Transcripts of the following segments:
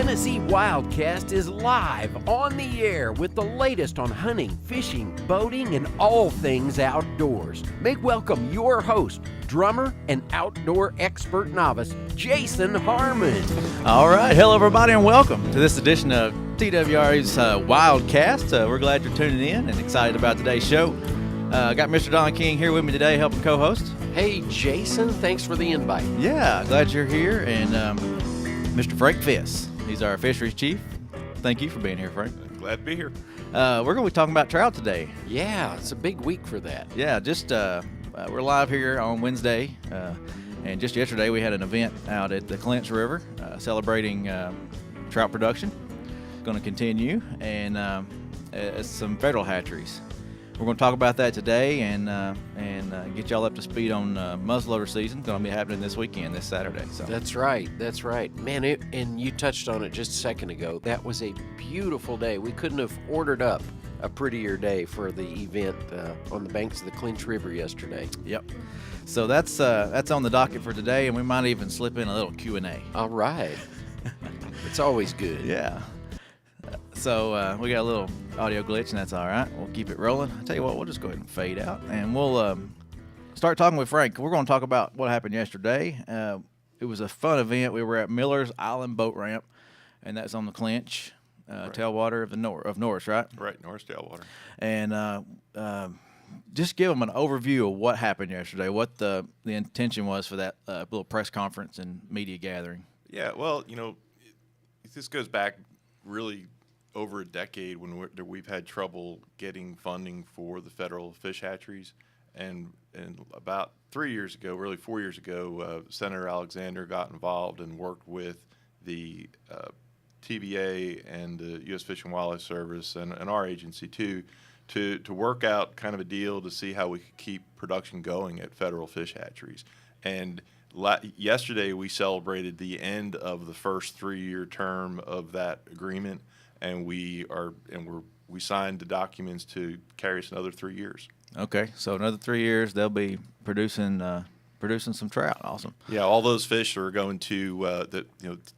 Tennessee WildCast is live on the air with the latest on hunting, fishing, boating, and all things outdoors. Make welcome your host, drummer and outdoor expert novice, Jason Harmon. All right, hello everybody and welcome to this edition of TWRA's WildCast. We're glad you're tuning in and excited about today's show. I got Mr. Don King here with me today helping co-host. Hey Jason, thanks for the invite. Yeah, glad you're here. And Mr. Frank Fiss, he's our Fisheries Chief. Thank you for being here, Frank. Glad to be here. We're going to be talking about trout today. Yeah, it's a big week for that. Yeah, just we're live here on Wednesday. And just yesterday we had an event out at the Clinch River celebrating trout production. It's going to continue, and some federal hatcheries. We're going to talk about that today and get y'all up to speed on muzzleloader season. It's going to be happening this weekend, this Saturday. So. That's right. Man, and you touched on it just a second ago. That was a beautiful day. We couldn't have ordered up a prettier day for the event on the banks of the Clinch River yesterday. Yep. So that's on the docket for today, and we might even slip in a little Q&A. All right. It's always good. Yeah. So we got a little audio glitch, and that's all right. We'll keep it rolling. I'll tell you what, we'll just go ahead and fade out, and we'll start talking with Frank. We're going to talk about what happened yesterday. It was a fun event. We were at Miller's Island Boat Ramp, and that's on the Clinch, Right. tailwater of Norris, right? Right, Norris tailwater. And just give them an overview of what happened yesterday, what the intention was for that little press conference and media gathering. Yeah, well, this goes back really over a decade when we've had trouble getting funding for the federal fish hatcheries. And about 3 years ago, really 4 years ago, Senator Alexander got involved and worked with the TVA and the U.S. Fish and Wildlife Service and our agency too, to work out kind of a deal to see how we could keep production going at federal fish hatcheries. And yesterday we celebrated the end of the first 3-year term of that agreement, and we signed the documents to carry us another 3 years. Okay, so another 3 years they'll be producing some trout. Awesome. Yeah, all those fish are going to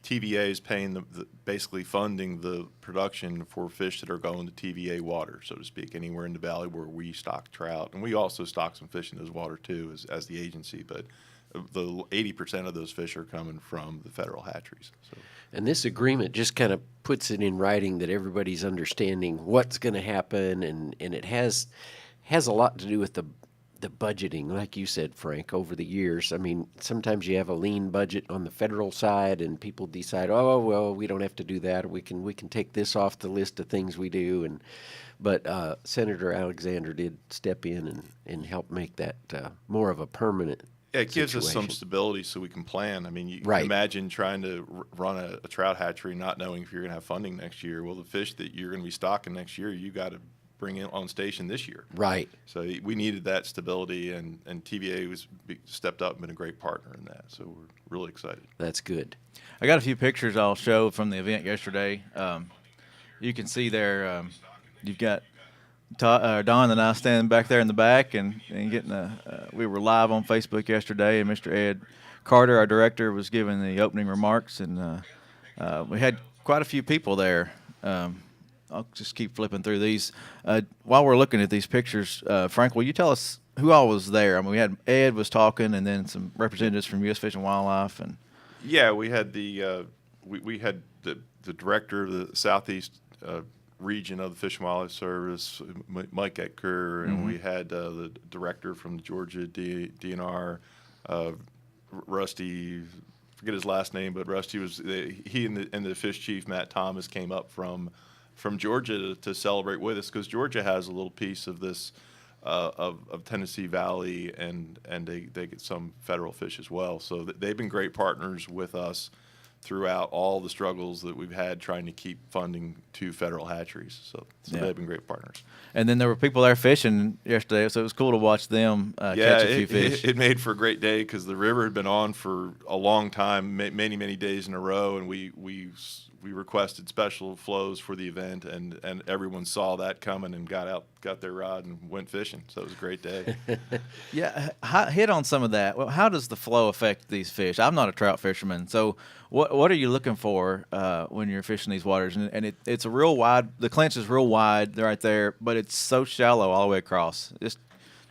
TVA is paying basically funding the production for fish that are going to TVA water, so to speak, anywhere in the valley where we stock trout, and we also stock some fish in those water too as the agency, but the 80% of those fish are coming from the federal hatcheries. So. And this agreement just kind of puts it in writing that everybody's understanding what's going to happen, and it has a lot to do with the budgeting, like you said, Frank, over the years. I mean, sometimes you have a lean budget on the federal side, and people decide, oh, well, we don't have to do that. We can take this off the list of things we do. But Senator Alexander did step in and help make that more of a permanent it gives situation. us some stability so we can plan. I mean, you Right. can imagine trying to run a trout hatchery not knowing if you're going to have funding next year. Well, the fish that you're going to be stocking next year, you got to bring in on station this year. Right. So we needed that stability, and TVA stepped up and been a great partner in that. So we're really excited. That's good. I got a few pictures I'll show from the event yesterday. You can see there, you've got Don and I standing back there in the back and getting we were live on Facebook yesterday, and Mr. Ed Carter, our director, was giving the opening remarks, and we had quite a few people there. I'll just keep flipping through these. While we're looking at these pictures, Frank, will you tell us who all was there? I mean, we had Ed was talking, and then some representatives from U.S. Fish and Wildlife, and yeah, we had we had the director of the Southeast region of the Fish and Wildlife Service, Mike Etker, and we had the director from the Georgia DNR, Rusty. Forget his last name, but Rusty was he and the fish chief Matt Thomas came up from Georgia to celebrate with us, because Georgia has a little piece of this of Tennessee Valley, and they get some federal fish as well. So they've been great partners with us throughout all the struggles that we've had trying to keep funding to federal hatcheries. So yeah. They've been great partners. And then there were people there fishing yesterday, so it was cool to watch them catch a few fish. It made for a great day because the river had been on for a long time, many days in a row, and we we requested special flows for the event, and everyone saw that coming and got their rod and went fishing. So it was a great day. Yeah, hit on some of that. Well, how does the flow affect these fish? I'm not a trout fisherman, so what are you looking for when you're fishing these waters? And it's a real wide. The Clinch is real wide right there, but it's so shallow all the way across. Just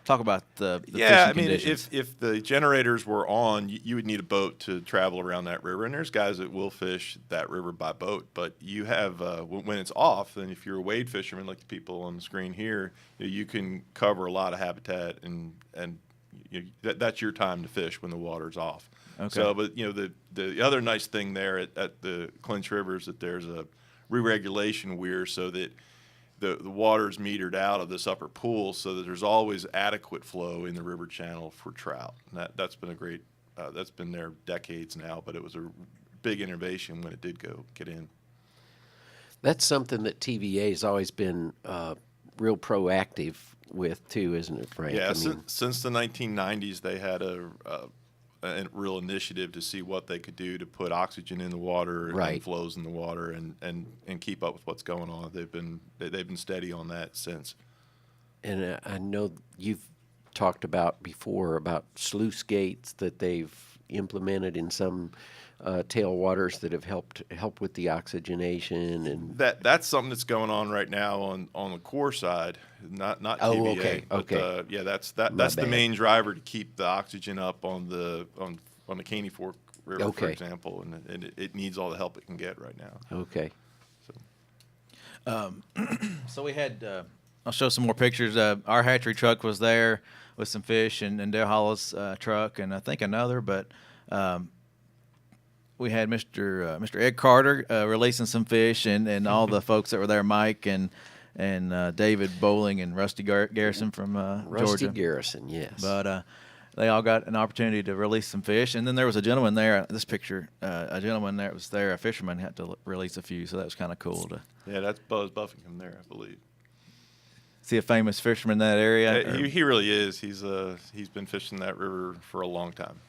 talk about the yeah, fishing I mean, conditions. if the generators were on, you would need a boat to travel around that river, and there's guys that will fish that river by boat. But you have when it's off, then if you're a wade fisherman like the people on the screen here, you can cover a lot of habitat, and that's your time to fish when the water's off. Okay. So, but the other nice thing there at the Clinch River is that there's a re-regulation weir, so that the water's metered out of this upper pool, so that there's always adequate flow in the river channel for trout. And that's been a great that's been there decades now, but it was a big innovation when it did get in. That's something that TVA has always been real proactive with too, isn't it, Frank? Yeah, I mean, since the 1990s, they had a real initiative to see what they could do to put oxygen in the water Right. and flows in the water and keep up with what's going on. They've been steady on that since. and I know you've talked about before about sluice gates that they've implemented in some tailwaters that have helped with the oxygenation and That's something that's going on right now on the core side, not Oh, TVA. okay, But, okay. yeah, that's My the bad. main driver to keep the oxygen up on the Caney Fork River, for Okay. example, and it needs all the help it can get right now. okay. So we had, I'll show some more pictures. Our hatchery truck was there with some fish, and Dale Hollow's truck, and I think another. But we had Mr. Ed Carter releasing some fish, and all the folks that were there, Mike and David Bowling and Rusty Garrison from Rusty Georgia. Garrison, yes. But they all got an opportunity to release some fish, and then there was a gentleman there. This picture, a gentleman that was there, a fisherman, had to release a few, so that was kind of cool to Yeah, that's Buzz Buffington there, I believe. see a famous fisherman in that area. Yeah, he really is. He's been fishing that river for a long time.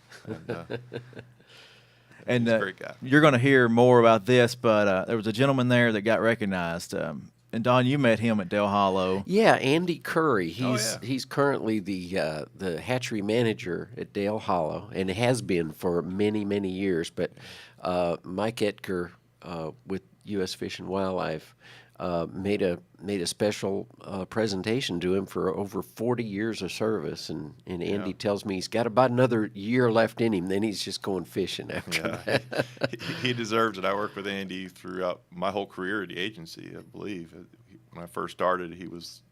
And he's a great guy. You're going to hear more about this, but there was a gentleman there that got recognized. And Don, you met him at Dale Hollow. Yeah, Andy Curry. yeah. He's currently the hatchery manager at Dale Hollow, and has been for many years. But Mike Etker with U.S. Fish and Wildlife made a special presentation to him for over 40 years of service, and Andy tells me he's got about another year left in him. Then he's just going fishing after that. He deserves it. I worked with Andy throughout my whole career at the agency, I believe. When I first started, he was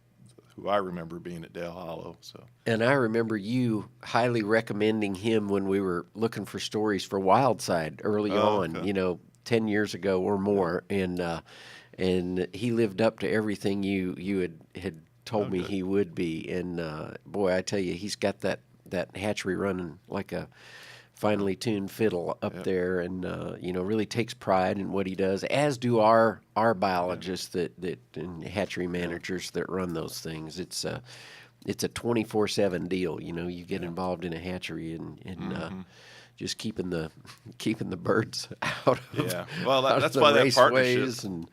who I remember being at Dale Hollow. So. And I remember you highly recommending him when we were looking for stories for Wildside early on, Okay. 10 years ago or more, and he lived up to everything you had told me he would be. And boy, I tell you, he's got that hatchery running like a finely tuned fiddle up there, and really takes pride in what he does, as do our biologists that and hatchery managers that run those things. It's a 24/7 deal. You get involved in a hatchery and just keeping the birds out of Yeah, well, out of that's the why that raceways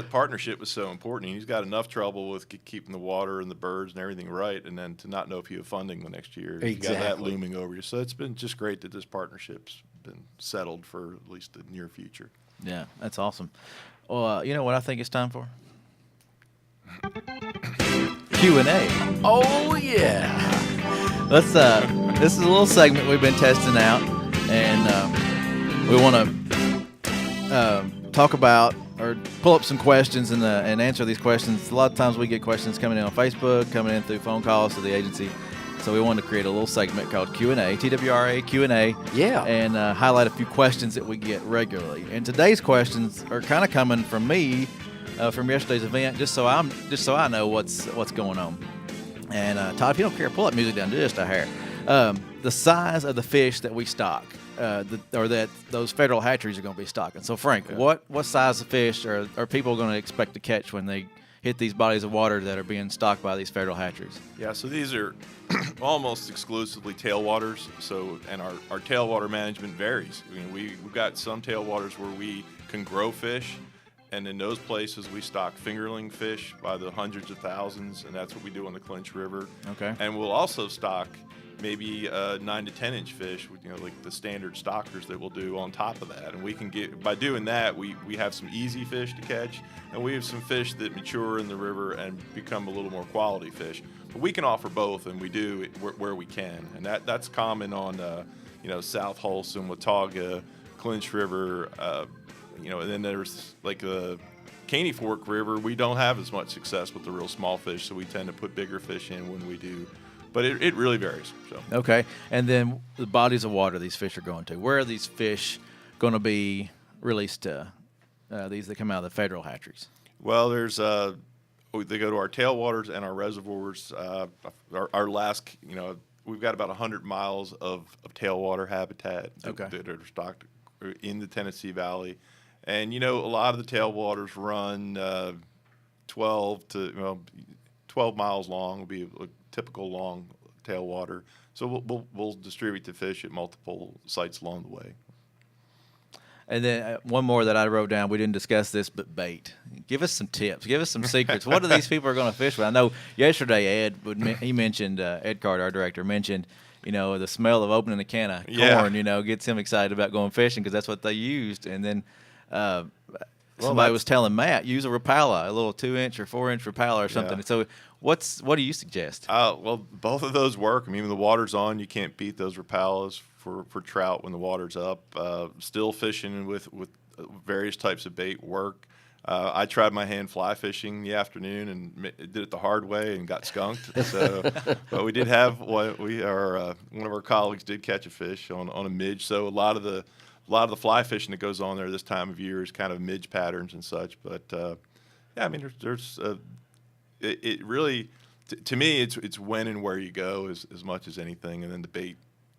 partnership was so important. He's got enough trouble with keeping the water and the birds and everything right, and then to not know if you have funding the next year. You got that Exactly. looming over you. So it's been just great that this partnership's been settled for at least the near future. Yeah, that's awesome. Well, you know what I think it's time for? Q&A. Oh yeah. Let's. This is a little segment we've been testing out, and we want to talk about or pull up some questions and answer these questions. A lot of times we get questions coming in on Facebook, coming in through phone calls to the agency. So we wanted to create a little segment called Q&A, TWRA Q&A, Yeah. and highlight a few questions that we get regularly. And today's questions are kind of coming from me from yesterday's event, just so I know what's going on. And Todd, if you don't care, pull that music down just a hair. The size of the fish that we stock, or that those federal hatcheries are going to be stocking. So Frank, what size of fish are people going to expect to catch when they hit these bodies of water that are being stocked by these federal hatcheries? Yeah, so these are almost exclusively tailwaters. So, and our tailwater management varies. I mean, we've got some tailwaters where we can grow fish, and in those places we stock fingerling fish by the hundreds of thousands, and that's what we do on the Clinch River. Okay. And we'll also stock maybe 9 to 10 inch fish, like the standard stockers that we'll do on top of that. And we can get, by doing that, we have some easy fish to catch, and we have some fish that mature in the river and become a little more quality fish. But we can offer both, and we do it where we can. And that's common on, South Holston, Watauga, Clinch River, and then there's like the Caney Fork River. We don't have as much success with the real small fish, so we tend to put bigger fish in when we do. But it really varies. So. Okay. And then the bodies of water these fish are going to. Where are these fish going to be released to? These that come out of the federal hatcheries. Well, there's they go to our tailwaters and our reservoirs. Our last, we've got about 100 miles of tailwater habitat that are stocked in the Tennessee Valley. And, a lot of the tailwaters run 12 miles long would be a typical long tailwater. So we'll distribute the fish at multiple sites along the way. And then one more that I wrote down. We didn't discuss this, but bait. Give us some tips. Give us some secrets. What are these people are going to fish with? I know yesterday Ed mentioned Ed Carter, our director, mentioned the smell of opening a can of corn. Gets him excited about going fishing because that's what they used. And then somebody was telling Matt, use a Rapala, a little 2-inch or 4-inch Rapala or something. Yeah. So what do you suggest? Well, both of those work. I mean, when the water's on, you can't beat those Rapalas for trout when the water's up. Still fishing with various types of bait work. I tried my hand fly fishing in the afternoon and did it the hard way and got skunked. So, but we did have one of our colleagues did catch a fish on a midge. So a lot of the fly fishing that goes on there this time of year is kind of midge patterns and such. But I mean, it really, to me, it's when and where you go as much as anything, and then the bait.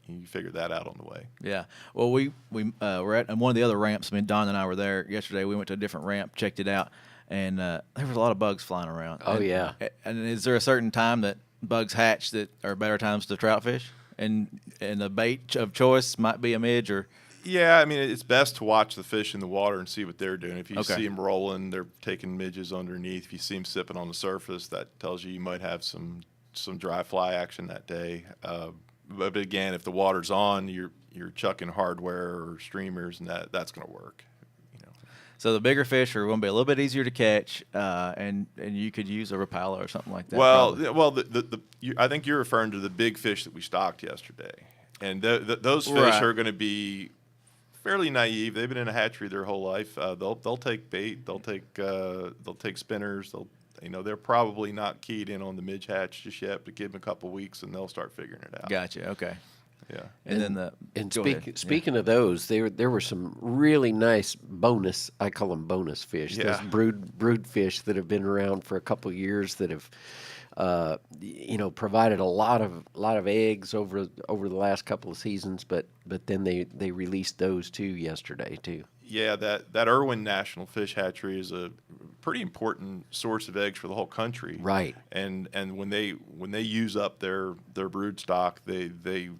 You figure that out on the way. Yeah. Well, we were at one of the other ramps. I mean, Don and I were there yesterday. We went to a different ramp, checked it out, and there was a lot of bugs flying around. Oh, yeah. And is there a certain time that bugs hatch that are better times to trout fish? And the bait of choice might be a midge or? Yeah, I mean, it's best to watch the fish in the water and see what they're doing. If you see them rolling, they're taking midges underneath. If you see them sipping on the surface, that tells you might have some dry fly action that day. But again, if the water's on, you're chucking hardware or streamers, and that's going to work. So the bigger fish are going to be a little bit easier to catch, and you could use a Rapala or something like that. Well, I think you're referring to the big fish that we stocked yesterday, and those fish are going to be fairly naive. They've been in a hatchery their whole life. They'll take bait. They'll take spinners. They're probably not keyed in on the midge hatch just yet, but give them a couple weeks and they'll start figuring it out. Gotcha. Okay. Yeah. Speaking of those, there were some really nice bonus. I call them bonus fish. Yeah. Those brood fish that have been around for a couple of years that have, provided a lot of eggs over the last couple of seasons. But then they released those too yesterday too. Yeah, that Irwin National Fish Hatchery is a pretty important source of eggs for the whole country. Right. And when they use up their brood stock, they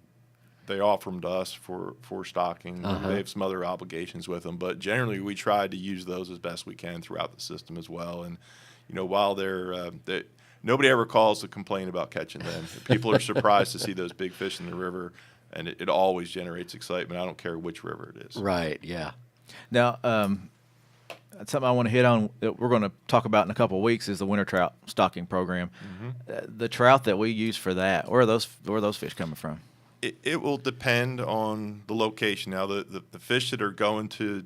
offer them to us for stocking. Uh-huh. They have some other obligations with them, but generally we try to use those as best we can throughout the system as well. And while they're nobody ever calls to complain about catching them. People are surprised to see those big fish in the river, and it always generates excitement. I don't care which river it is. Right. Yeah. Now, something I want to hit on that we're going to talk about in a couple of weeks is the winter trout stocking program. Mm-hmm. The trout that we use for that, where are those fish coming from? It will depend on the location. Now, the fish that are going to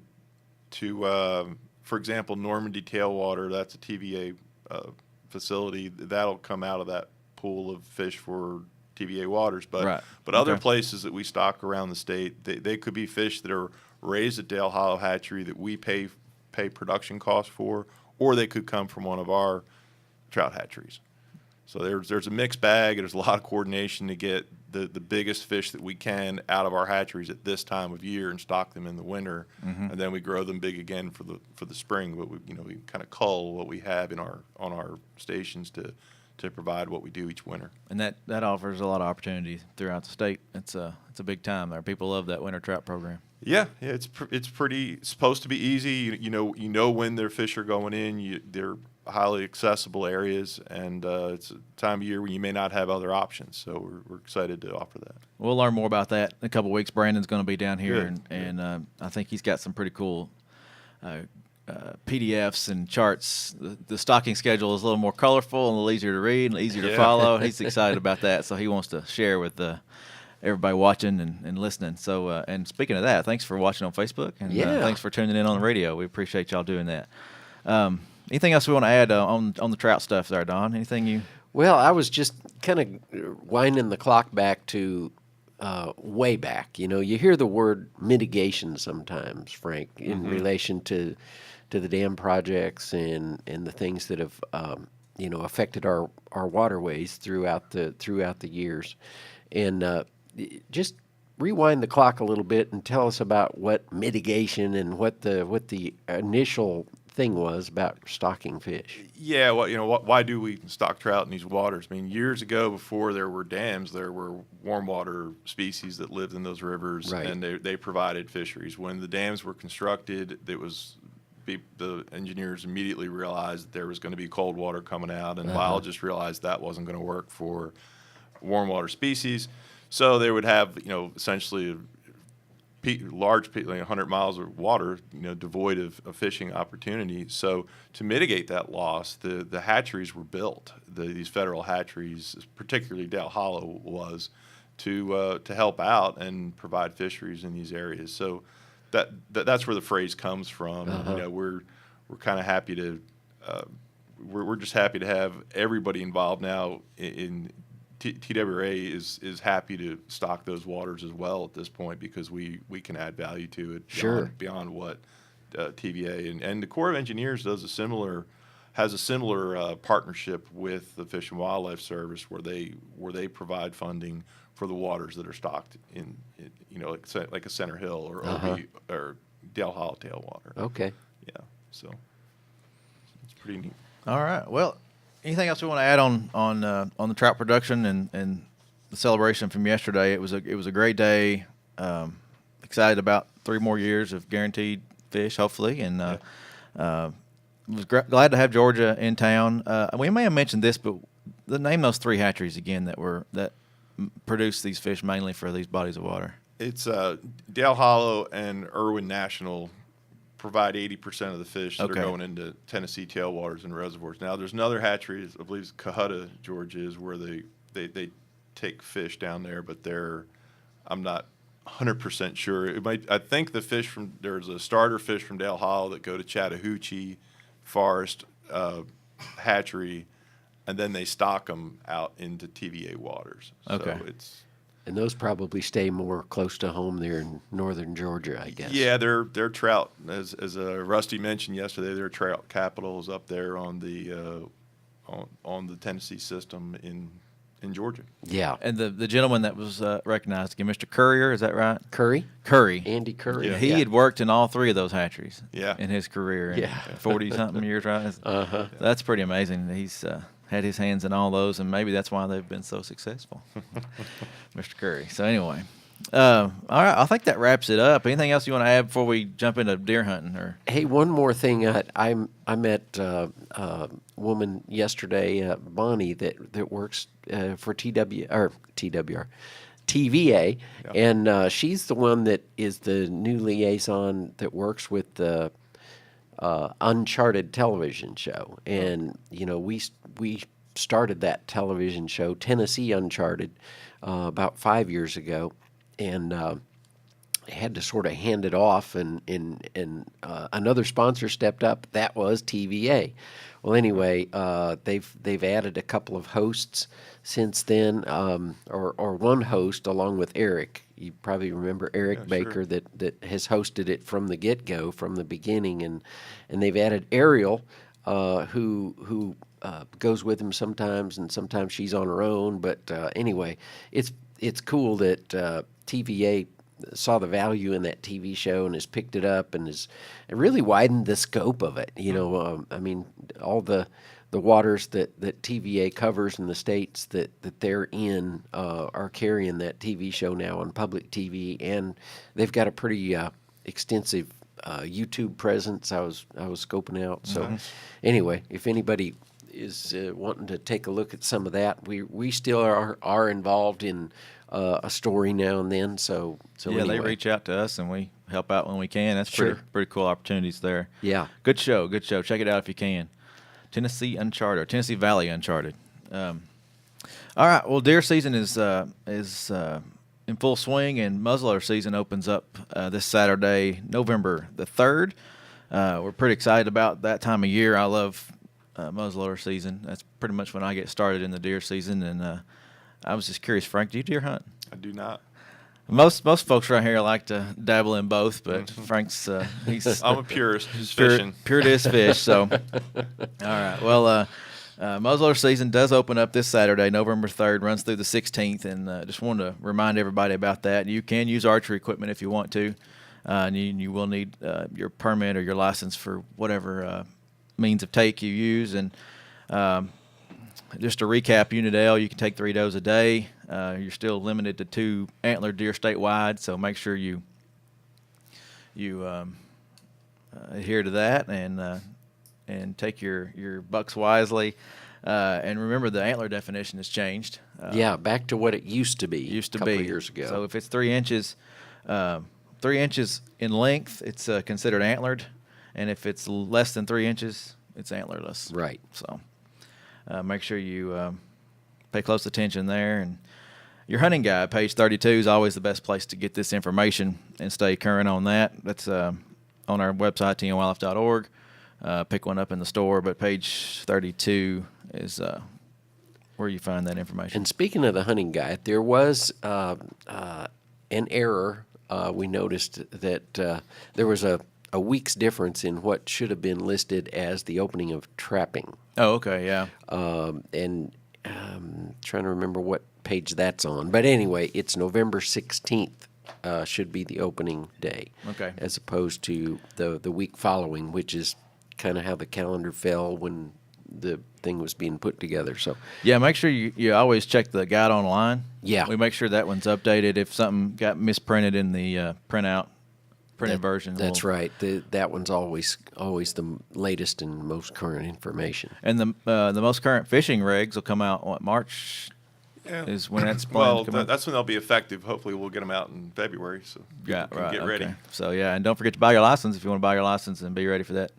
for example, Normandy tailwater, that's a TVA facility. That'll come out of that pool of fish for TVA waters. But other places that we stock around the state, they could be fish that are raised at Dale Hollow Hatchery that we pay production costs for, or they could come from one of our trout hatcheries. So there's a mixed bag. There's a lot of coordination to get the biggest fish that we can out of our hatcheries at this time of year and stock them in the winter, and then we grow them big again for the spring. But we kind of cull what we have on our stations to provide what we do each winter. And that offers a lot of opportunity throughout the state. It's a big time there. People love that winter trout program. Yeah, it's supposed to be easy. You know when their fish are going in. They're highly accessible areas, and it's a time of year when you may not have other options. So we're excited to offer that. We'll learn more about that in a couple of weeks. Brandon's going to be down here, Good. and I think he's got some pretty cool PDFs and charts. The stocking schedule is a little more colorful and a little easier to read and easier to follow. He's excited about that, so he wants to share with everybody watching and listening. So, and speaking of that, thanks for watching on Facebook, and thanks for tuning in on the radio. We appreciate y'all doing that. Anything else we want to add on the trout stuff there, Don? Anything you? Well, I was just kind of winding the clock back to way back. You hear the word mitigation sometimes, Frank, in relation to the dam projects and the things that have affected our waterways throughout the years. And just rewind the clock a little bit and tell us about what mitigation and what the initial thing was about stocking fish. Yeah, well, why do we stock trout in these waters? I mean, years ago, before there were dams, there were warm water species that lived in those rivers, Right. and they provided fisheries. When the dams were constructed, the engineers immediately realized that there was going to be cold water coming out, and biologists realized that wasn't going to work for warm water species. So they would have, essentially large, 100 miles of water, devoid of fishing opportunity. So to mitigate that loss, the hatcheries were built. These federal hatcheries, particularly Dale Hollow, was to help out and provide fisheries in these areas. So that's where the phrase comes from. We're kind of happy to we're just happy to have everybody involved now in TWRA is happy to stock those waters as well at this point, because we can add value to it beyond what TVA and the Corps of Engineers has a similar partnership with the Fish and Wildlife Service where they provide funding for the waters that are stocked in like a Center Hill or OB or Dale Hollow tailwater. Okay. Yeah, so it's pretty neat. All right. Well, anything else we want to add on the trout production and the celebration from yesterday? It was a great day. Excited about 3 more years of guaranteed fish, hopefully, and was glad to have Georgia in town. We may have mentioned this, but name those 3 hatcheries again that produce these fish mainly for these bodies of water. It's Dale Hollow and Irwin National provide 80% of the fish that are going into Tennessee tailwaters and reservoirs. Now, there's another hatchery, I believe it's Cohutta, Georgia, is where they take fish down there, but I'm not 100% sure. I think there's a starter fish from Dale Hollow that go to Chattahoochee Forest Hatchery, and then they stock them out into TVA waters. Okay. So And those probably stay more close to home there in northern Georgia, I guess. Yeah, they're trout. As Rusty mentioned yesterday, their trout capital is up there on the Tennessee system in Georgia. Yeah. And the gentleman that was recognized again, Mr. Currier, is that right? Curry? Andy Curry. Yeah. He had worked in all 3 of those hatcheries in his career. Yeah. 40-something years, right? That's pretty amazing. He's had his hands in all those, and maybe that's why they've been so successful, Mr. Curry. So anyway, all right, I think that wraps it up. Anything else you want to add before we jump into deer hunting? Or Hey, one more thing. I met a woman yesterday, Bonnie, that works for TVA, and she's the one that is the new liaison that works with the Uncharted television show. And we started that television show, Tennessee Uncharted, about 5 years ago, and had to sort of hand it off, and another sponsor stepped up. That was TVA. Well, anyway, they've added a couple of hosts since then, or one host along with Eric. You probably remember Eric Baker that has hosted it from the get-go, from the beginning, and they've added Ariel, who goes with him sometimes, and sometimes she's on her own. But anyway, it's cool that TVA saw the value in that TV show and has picked it up and has it really widened the scope of it. I mean, all the waters that TVA covers in the states that they're in are carrying that TV show now on public TV, and they've got a pretty extensive YouTube presence. I was scoping out. So anyway, if anybody is wanting to take a look at some of that, we still are involved in a story now and then. So yeah, anyway. They reach out to us and we help out when we can. That's Sure. pretty cool opportunities there. Yeah. Good show. Check it out if you can. Tennessee Valley Uncharted. All right. Well, deer season is in full swing, and muzzleloader season opens up this Saturday, November the 3rd. We're pretty excited about that time of year. I love muzzleloader season. That's pretty much when I get started in the deer season. And I was just curious, Frank, do you deer hunt? I do not. Most folks around here like to dabble in both, but Frank's he's I'm a purist, just fishing. Pure to his fish. So, all right. Well, muzzleloader season does open up this Saturday, November 3rd, runs through the 16th, and just wanted to remind everybody about that. You can use archery equipment if you want to, and you will need your permit or your license for whatever means of take you use. And just to recap, Unit L, you can take 3 does a day. You're still limited to 2 antler deer statewide, so make sure you adhere to that and take your bucks wisely. And remember, the antler definition has changed. Yeah, back to what it used to be. A couple of be years ago. So if it's 3 inches, 3 inches in length, it's considered antlered, and if it's less than 3 inches, it's antlerless. Right. So make sure you pay close attention there. And your hunting guide, page 32, is always the best place to get this information and stay current on that. That's on our website, TWRA.org. Pick one up in the store, but page 32 is where you find that information. And speaking of the hunting guide, there was an error. We noticed that there was a week's difference in what should have been listed as the opening of trapping. Oh, okay, yeah. And trying to remember what page that's on. But anyway, it's November 16th should be the opening day. Okay. As opposed to the week following, which is kind of how the calendar fell when the thing was being put together. So yeah, make sure you always check the guide online. Yeah. We make sure that one's updated. If something got misprinted in the printed version. That's right. That one's always the latest and most current information. And the most current fishing regs will come out, what, March is when that's planned Well, to come out? that's when they'll be effective. Hopefully, we'll get them out in February, so Yeah, people can right. get ready. Okay. So yeah, and don't forget to buy your license if you want to buy your license and be ready for that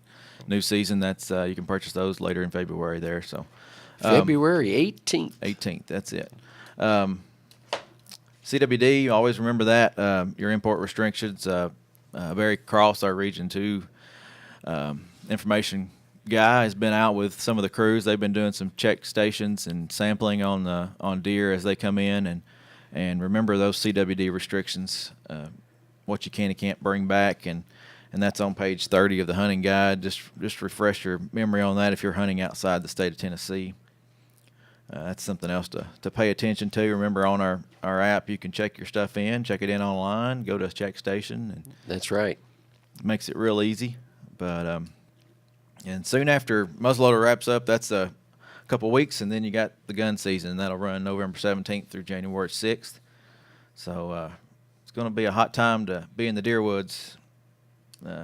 new season. That's you can purchase those later in February there. So February 18th. 18th. That's it. CWD, always remember that. Your import restrictions vary across our region too. Information guy has been out with some of the crews. They've been doing some check stations and sampling on deer as they come in, and remember those CWD restrictions, what you can and can't bring back, and that's on page 30 of the hunting guide. Just refresh your memory on that if you're hunting outside the state of Tennessee. That's something else to pay attention to. Remember, on our app, you can check your stuff in, check it in online, go to a check station, and That's right. it makes it real easy. But and soon after muzzleloader wraps up, that's a couple weeks, and then you got the gun season. That'll run November 17th through January 6th. So it's going to be a hot time to be in the deer woods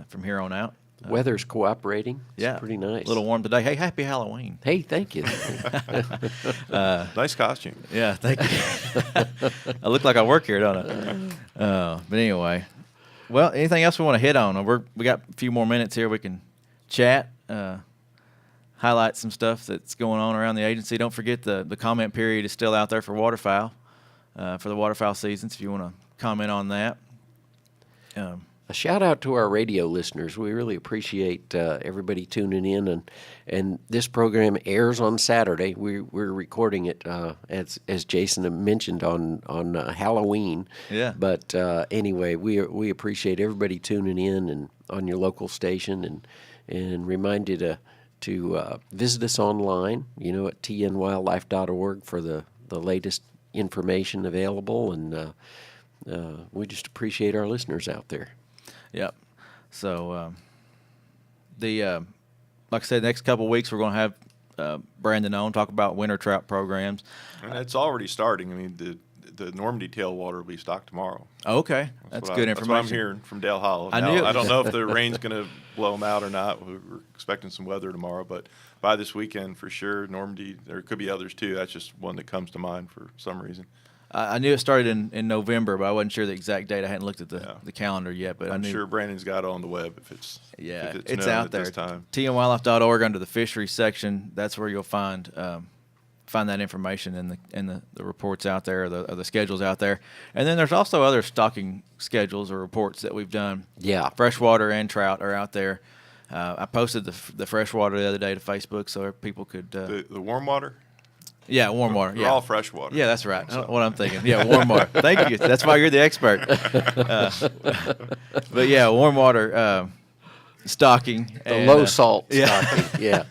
from here on out. Weather's cooperating. It's Yeah, pretty nice. A little warm today. Hey, happy Halloween. Hey, thank you. Nice costume. Yeah, thank you. I look like I work here, don't I? But anyway, well, anything else we want to hit on? We got a few more minutes here. We can chat, highlight some stuff that's going on around the agency. Don't forget the comment period is still out there for waterfowl, for the waterfowl seasons. If you want to comment on that. A shout out to our radio listeners. We really appreciate everybody tuning in, and this program airs on Saturday. We're recording it as Jason had mentioned on Halloween. Yeah. But anyway, we appreciate everybody tuning in and on your local station, and remind you to visit us online. At tnwildlife.org for the latest information available, and we just appreciate our listeners out there. Yep. So like I said, next couple of weeks we're going to have Brandon on talk about winter trout programs. And it's already starting. I mean, the Normandy tailwater will be stocked tomorrow. Okay, that's good information. That's what I'm hearing from Dale Hollow. I don't know if the rain's going to blow them out or not. We're expecting some weather tomorrow, but by this weekend for sure, Normandy. There could be others too. That's just one that comes to mind for some reason. I knew it started in November, but I wasn't sure the exact date. I hadn't looked at the calendar yet, but I'm I knew. sure Brandon's got it on the web if it's it's known out at there. this time. TNWildlife.org under the fisheries section. That's where you'll find that information and the reports out there, or the schedules out there. And then there's also other stocking schedules or reports that we've done. Yeah. Freshwater and trout are out there. I posted the freshwater the other day to Facebook so people could. The warm water. Yeah, warm water. They're all fresh water. Yeah, that's right. What I'm thinking. Yeah, warm water. Thank you. That's why you're the expert. But yeah, warm water stocking. The low salt yeah. stocking. Yeah.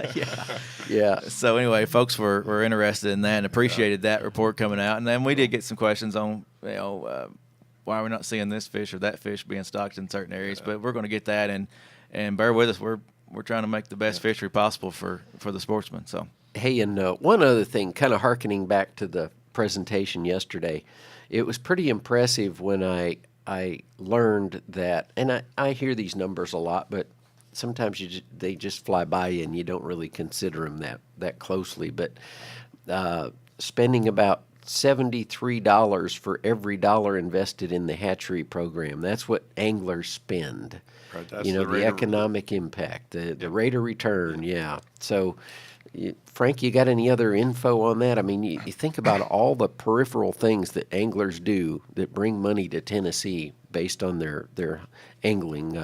Yeah. So anyway, folks were interested in that and appreciated that report coming out. And then we did get some questions on, why are we not seeing this fish or that fish being stocked in certain areas? But we're going to get that, and bear with us. We're trying to make the best fishery possible for the sportsmen. So. Hey, and one other thing, kind of hearkening back to the presentation yesterday, it was pretty impressive when I learned that, and I hear these numbers a lot, but sometimes they just fly by you and you don't really consider them that closely. But spending about $73 for every dollar invested in the hatchery program, that's what anglers spend. Right, that's the economic impact, the rate of return, yeah. So. Frank, you got any other info on that? I mean, you think about all the peripheral things that anglers do that bring money to Tennessee based on their angling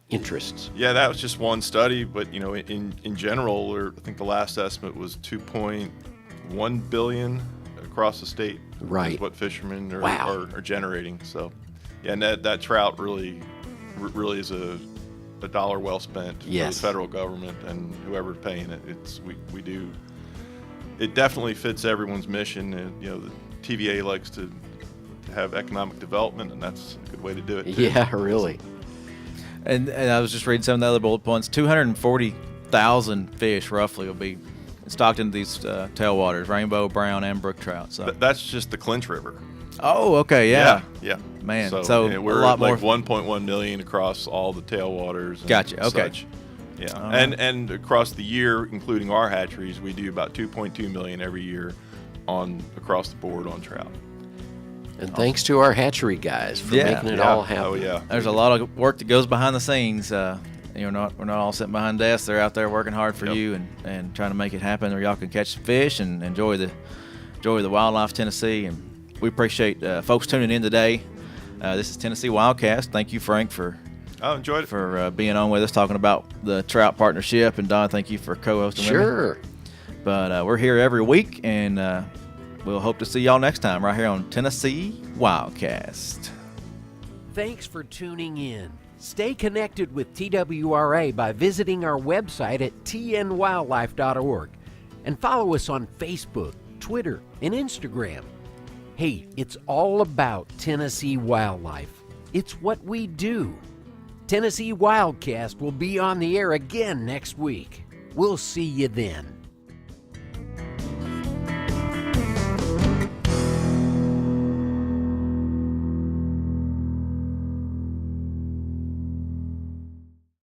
interests. Yeah, that was just one study, but in general, I think the last estimate was $2.1 billion across the state. Right, is what fishermen are generating. So, yeah, and that trout really is a dollar well spent for the federal government and whoever's paying it. We do. It definitely fits everyone's mission. And, the TVA likes to have economic development, and that's a good way to do it too. Yeah, really. And I was just reading some of the other bullet points. 240,000 fish roughly will be stocked into these tailwaters, rainbow, brown, and brook trout. So that's just the Clinch River. Oh, okay, yeah. Man, so we're a lot like more. 1.1 million across all the tailwaters. Gotcha. Okay. Such. Yeah, and across the year, including our hatcheries, we do about 2.2 million every year across the board on trout. And thanks to our hatchery guys for making it all happen. Oh yeah, there's a lot of work that goes behind the scenes. We're not all sitting behind desks. They're out there working hard for you and trying to make it happen, or y'all can catch some fish and enjoy the wildlife of Tennessee. And we appreciate folks tuning in today. This is Tennessee WildCast. Thank you, Frank, for enjoyed it. For being on with us, talking about the trout partnership. And Don, thank you for co-hosting with me. Sure. But we're here every week, and we'll hope to see y'all next time right here on Tennessee WildCast. Thanks for tuning in. Stay connected with TWRA by visiting our website at tnwildlife.org and follow us on Facebook, Twitter, and Instagram. Hey, it's all about Tennessee wildlife. It's what we do. Tennessee WildCast will be on the air again next week. We'll see you then.